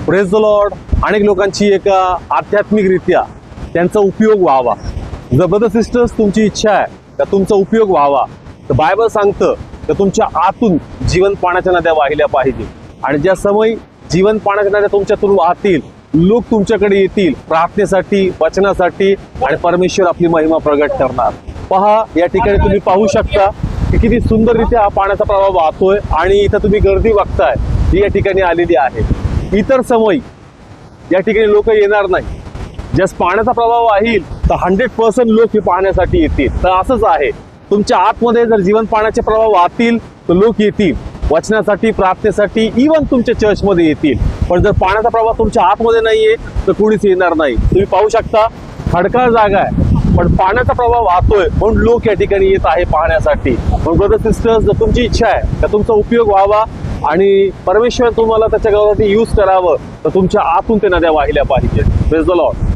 Praise the Lord. अनेक लोकांची एका आध्यात्मिकरित्या त्यांचा उपयोग व्हावा. जर ब्रदर सिस्टर्स तुमची इच्छा आहे का तुमचा उपयोग व्हावा, तर बायबल सांगतं की तुमच्या आतून जीवन पाण्याच्या नद्या वाहिल्या पाहिजे. आणि ज्या समय जीवन पाण्याच्या नद्या तुमच्यातून वाहतील, लोक तुमच्याकडे येतील प्रार्थनेसाठी, वचनासाठी, आणि परमेश्वर आपली महिमा प्रगट करणार. पहा, या ठिकाणी तुम्ही पाहू शकता की किती सुंदररित्या हा पाण्याचा प्रवाह वाहतोय. आणि इथं तुम्ही गर्दी बघताय जी या ठिकाणी आलेली आहे. इतर समय या ठिकाणी लोक येणार नाही. ज्या पाण्याचा प्रवाह वाहील तर 100% लोक हे पाहण्यासाठी येतील. तर असंच आहे, तुमच्या आतमध्ये जर जीवन पाण्याचे प्रवाह वाहतील तर लोक येतील वचनासाठी, प्रार्थनेसाठी, इव्हन तुमच्या चर्चमध्ये येतील. पण जर पाण्याचा प्रवाह तुमच्या आतमध्ये नाहीये तर कोणीच येणार नाही. तुम्ही पाहू शकता, खडकाळ जागा आहे पण पाण्याचा प्रवाह वाहतोय म्हणून लोक या ठिकाणी येत आहे पाहण्यासाठी. म्हणून ब्रदर सिस्टर्स, जर तुमची इच्छा आहे तर तुमचा उपयोग व्हावा आणि परमेश्वर तुम्हाला त्याच्या गावासाठी यूज करावं, तर तुमच्या आतून ते नद्या वाहिल्या पाहिजे. Praise the Lord.